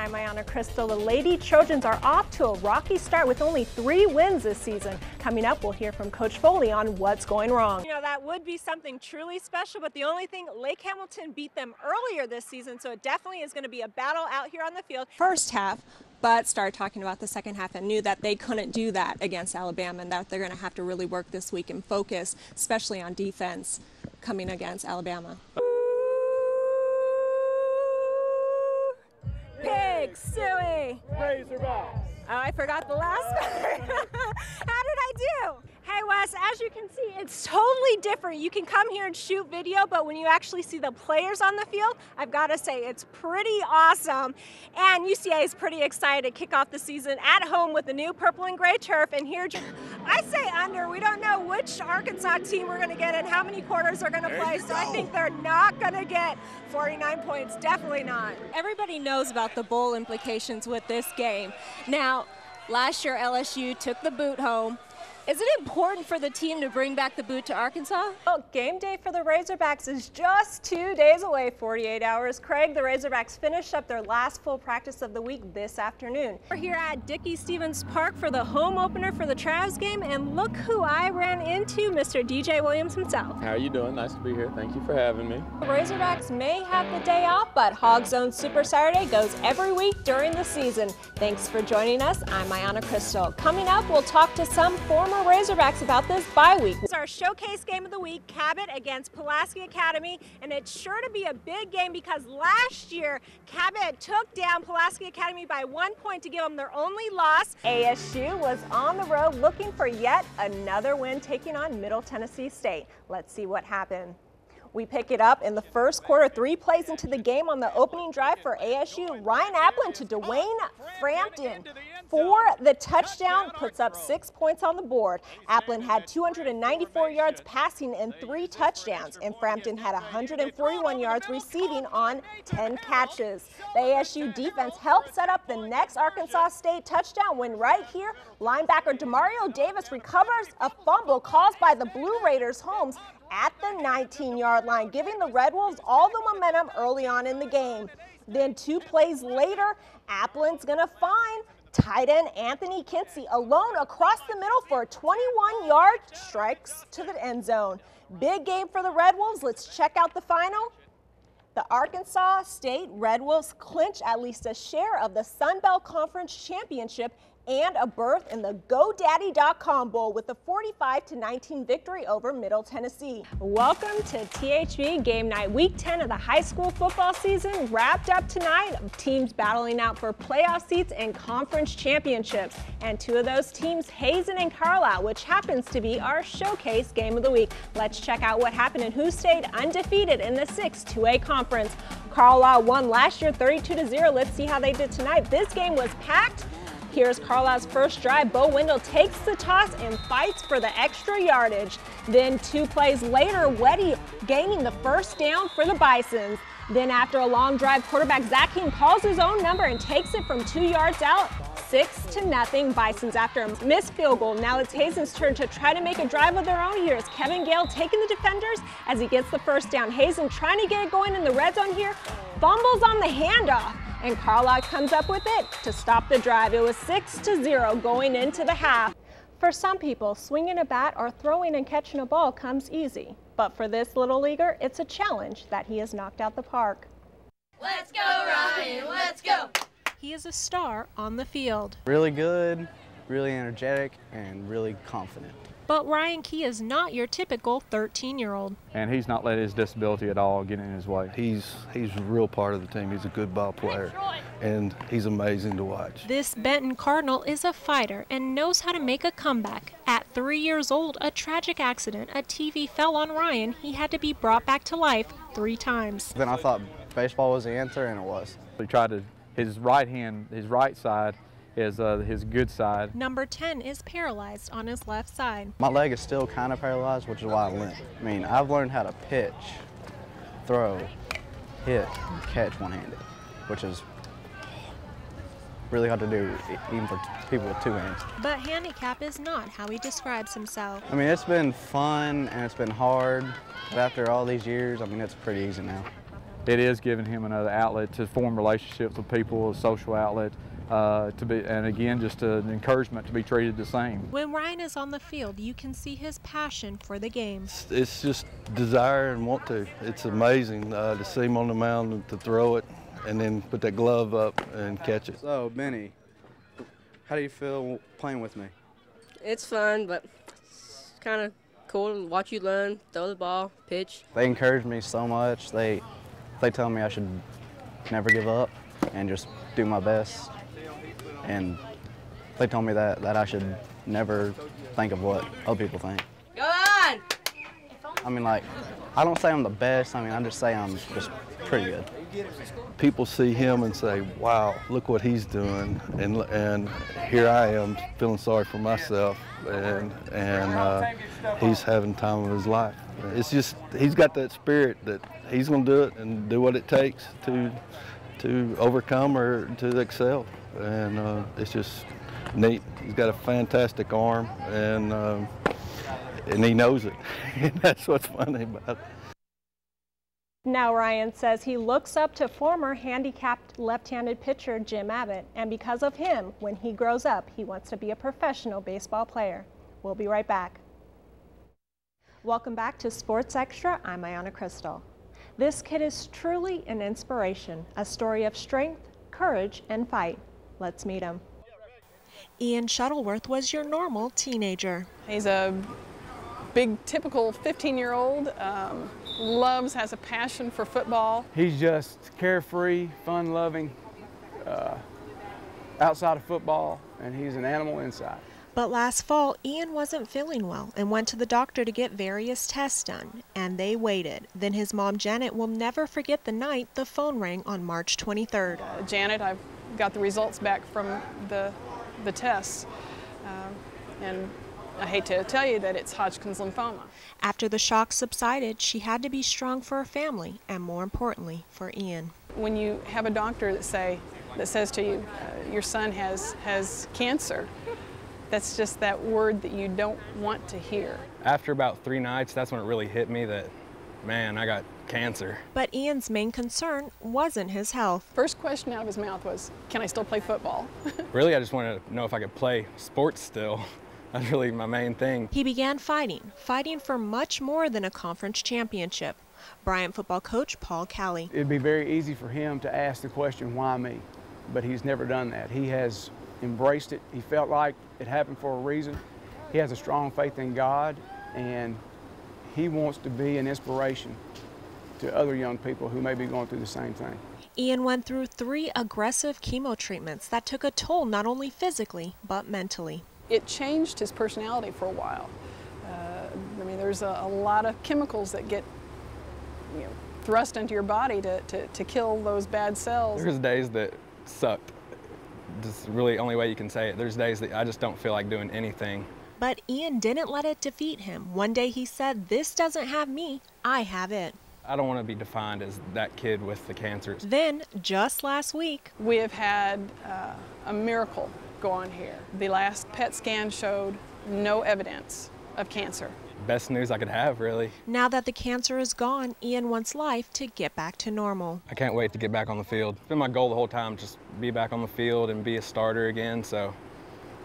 I'm Aiyana Cristal. The Lady Trojans are off to a rocky start with only 3 wins this season. Coming up, we'll hear from Coach Foley on what's going wrong. You know, that would be something truly special, but the only thing, Lake Hamilton beat them earlier this season, so it definitely is going to be a battle out here on the field. First half, but started talking about the second half and knew that they couldn't do that against Alabama and that they're going to have to really work this week and focus, especially on defense, coming against Alabama. Pig, suey. Razorbacks. Oh, I forgot the last part. How did I do? Hey Wes, as you can see, it's totally different. You can come here and shoot video, but when you actually see the players on the field, I've got to say it's pretty awesome. And UCA is pretty excited to kick off the season at home with the new purple and gray turf. And here, I say under. We don't know which Arkansas team we're going to get and how many quarters they're going to play, so I think they're not going to get 49 points. Definitely not. Everybody knows about the bowl implications with this game. Now, last year LSU took the boot home. Is it important for the team to bring back the boot to Arkansas? Well, game day for the Razorbacks is just 2 days away, 48 hours. Craig, the Razorbacks finished up their last full practice of the week this afternoon. We're here at Dickey-Stephens Park for the home opener for the Travs game, and look who I ran into, Mr. DJ Williams himself. How are you doing? Nice to be here. Thank you for having me. The Razorbacks may have the day off, but Hog Zone Super Saturday goes every week during the season. Thanks for joining us. I'm Aiyana Cristal. Coming up, we'll talk to some former Razorbacks about this bye week. It's our showcase game of the week, Cabot against Pulaski Academy, and it's sure to be a big game because last year Cabot took down Pulaski Academy by 1 point to give them their only loss. ASU was on the road looking for yet another win, taking on Middle Tennessee State. Let's see what happened. We pick it up in the first quarter, 3 plays into the game on the opening drive for ASU. Ryan Applin to Dwayne Frampton for the touchdown, puts up 6 points on the board. Applin had 294 yards passing and 3 touchdowns, and Frampton had 141 yards receiving on 10 catches. The ASU defense helped set up the next Arkansas State touchdown when right here, linebacker Demario Davis recovers a fumble caused by the Blue Raiders' Holmes at the 19-yard line, giving the Red Wolves all the momentum early on in the game. Then 2 plays later, Applin's going to find tight end Anthony Kinsey alone across the middle for a 21-yard strikes to the end zone. Big game for the Red Wolves. Let's check out the final. The Arkansas State Red Wolves clinch at least a share of the Sun Belt Conference Championship and a berth in the GoDaddy.com Bowl with a 45-19 victory over Middle Tennessee. Welcome to THB Game Night. Week 10 of the high school football season wrapped up tonight. Teams battling out for playoff seats and conference championships. And 2 of those teams, Hazen and Carlisle, which happens to be our showcase game of the week. Let's check out what happened and who stayed undefeated in the 6-2A conference. Carlisle won last year 32-0. Let's see how they did tonight. This game was packed. Here's Carlisle's first drive. Bo Wendell takes the toss and fights for the extra yardage. Then 2 plays later, Weddy gaining the first down for the Bisons. Then after a long drive, quarterback Zach King calls his own number and takes it from 2 yards out. 6-0 Bisons after a missed field goal. Now it's Hazen's turn to try to make a drive of their own. Here's Kevin Gale taking the defenders as he gets the first down. Hazen trying to get it going in the red zone here. Fumbles on the handoff. And Carlisle comes up with it to stop the drive. It was 6-0 going into the half. For some people, swinging a bat or throwing and catching a ball comes easy. But for this little leaguer, it's a challenge that he has knocked out the park. Let's go, Ryan, let's go! He is a star on the field. Really good, really energetic, and really confident. But Ryan Key is not your typical 13-year-old. And he's not let his disability at all get in his way. He's a real part of the team. He's a good ball player, and he's amazing to watch. This Benton Cardinal is a fighter and knows how to make a comeback. At 3 years old, a tragic accident, a TV fell on Ryan. He had to be brought back to life 3 times. Then I thought baseball was the answer, and it was. He tried to, his right side is his good side. Number 10 is paralyzed on his left side. My leg is still kind of paralyzed, which is why I limp. I mean, I've learned how to pitch, throw, hit, and catch one-handed, which is really hard to do, even for people with 2 hands. But handicap is not how he describes himself. I mean, it's been fun and it's been hard, but after all these years, I mean, it's pretty easy now. it is giving him another outlet to form relationships with people, a social outlet, and again, just an encouragement to be treated the same. When Ryan is on the field, you can see his passion for the game. It's just desire and want to. It's amazing to see him on the mound and to throw it and then put that glove up and catch it. So, Benny, how do you feel playing with me? It's fun, but it's kind of cool to watch you learn, throw the ball, pitch. They encourage me so much. They tell me I should never give up and just do my best. And they told me that I should never think of what other people think. Go on! I mean, like, I don't say I'm the best. I mean, I just say I'm just pretty good. People see him and say, wow, look what he's doing. And here I am feeling sorry for myself. And he's having the time of his life. It's just, he's got that spirit that he's going to do it and do what it takes to overcome or to excel. And it's just neat. He's got a fantastic arm, and he knows it. And that's what's funny about it. Now Ryan says he looks up to former handicapped left-handed pitcher Jim Abbott, and because of him, when he grows up, he wants to be a professional baseball player. We'll be right back. Welcome back to Sports Extra. I'm Aiyana Cristal. This kid is truly an inspiration, a story of strength, courage, and fight. Let's meet him. Ian Shuttleworth was your normal teenager. He's a big, typical 15-year-old, has a passion for football. He's just carefree, fun-loving, outside of football, and he's an animal inside. But last fall, Ian wasn't feeling well and went to the doctor to get various tests done, and they waited. Then his mom, Janet, will never forget the night the phone rang on March 23rd. Janet, I've got the results back from the tests, and I hate to tell you that it's Hodgkin's lymphoma. After the shock subsided, she had to be strong for her family and, more importantly, for Ian. When you have a doctor that says to you, your son has cancer, that's just that word that you don't want to hear. After about 3 nights, that's when it really hit me that, man, I got cancer. But Ian's main concern wasn't his health. First question out of his mouth was, can I still play football? Really, I just wanted to know if I could play sports still. That's really my main thing. He began fighting for much more than a conference championship. Bryant football coach Paul Calley. It'd be very easy for him to ask the question, why me? But he's never done that. He has embraced it. He felt like it happened for a reason. He has a strong faith in God, and he wants to be an inspiration to other young people who may be going through the same thing. Ian went through 3 aggressive chemo treatments that took a toll not only physically, but mentally. It changed his personality for a while. I mean, there's a lot of chemicals that get thrust into your body to kill those bad cells. There's days that sucked. This is really the only way you can say it. There's days that I just don't feel like doing anything. But Ian didn't let it defeat him. One day he said, "This doesn't have me, I have it." I don't want to be defined as that kid with the cancer. Then, just last week, we have had a miracle go on here. The last PET scan showed no evidence of cancer. Best news I could have, really. Now that the cancer is gone, Ian wants life to get back to normal. I can't wait to get back on the field. It's been my goal the whole time, just be back on the field and be a starter again. So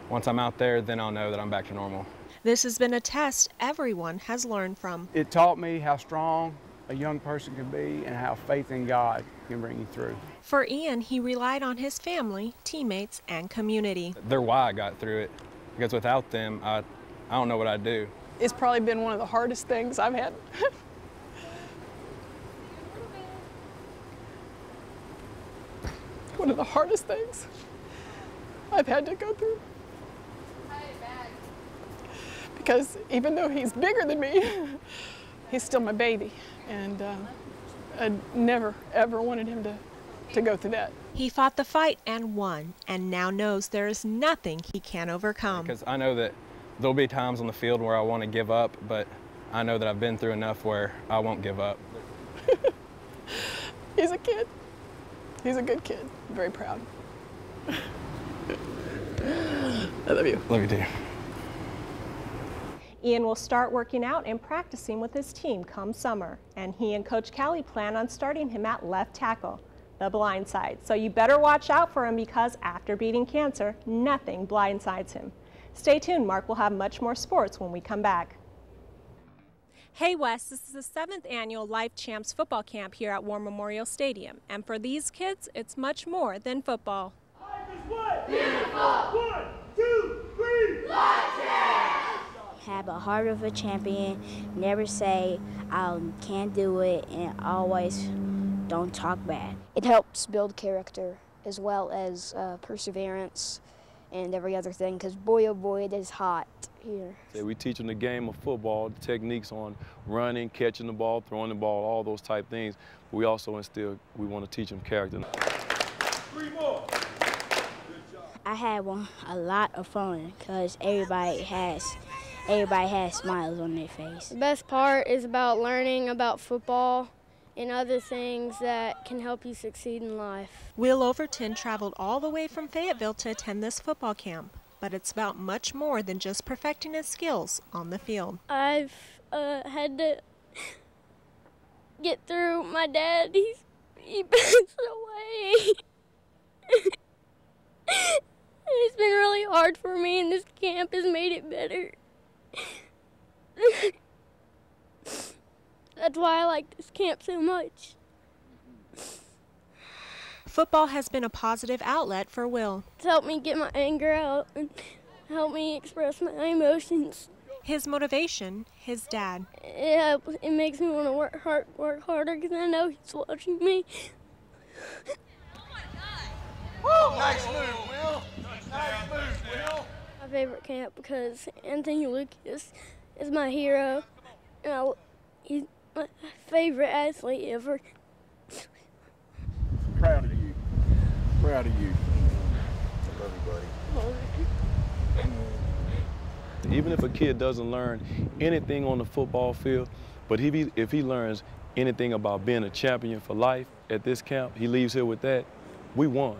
once I'm out there, then I'll know that I'm back to normal. This has been a test everyone has learned from. It taught me how strong a young person can be and how faith in God can bring you through. For Ian, he relied on his family, teammates, and community. They're why I got through it, because without them, I don't know what I'd do. It's probably been one of the hardest things I've had. One of the hardest things I've had to go through. Because even though he's bigger than me, he's still my baby. And I never, ever wanted him to go through that. He fought the fight and won, and now knows there is nothing he can't overcome. Because I know that there'll be times on the field where I want to give up, but I know that I've been through enough where I won't give up. He's a kid. He's a good kid. I'm very proud. I love you. Love you too. Ian will start working out and practicing with his team come summer, and he and Coach Callie plan on starting him at left tackle, the blind side. So you better watch out for him because after beating cancer, nothing blindsides him. Stay tuned, Mark will have much more sports when we come back. Hey Wes, this is the 7th annual Life Champs football camp here at War Memorial Stadium, and for these kids, it's much more than football. Life is what? Beautiful! 1, 2, 3, Life Champs! Have a heart of a champion, never say I can't do it, and always don't talk bad. It helps build character as well as perseverance and every other thing, because boy oh boy it is hot here. We teach them the game of football, the techniques on running, catching the ball, throwing the ball, all those type things. But we also we want to teach them character. 3 more. I had a lot of fun because everybody has smiles on their face. The best part is about learning about football and other things that can help you succeed in life. Will Overton traveled all the way from Fayetteville to attend this football camp, but it's about much more than just perfecting his skills on the field. I've had to get through my dad. He passed away. It's been really hard for me, and this camp has made it better. That's why I like this camp so much. Football has been a positive outlet for Will. It's helped me get my anger out and helped me express my emotions. His motivation, his dad. It makes me want to work harder because I know he's watching me. Woo! Nice move, Will. Nice move, Will. My favorite camp because Anthony Lucas is my hero, and he's my favorite athlete ever. Proud of you. Proud of you. I love you, buddy. Even if a kid doesn't learn anything on the football field, but if he learns anything about being a champion for life at this camp, he leaves here with that, we won.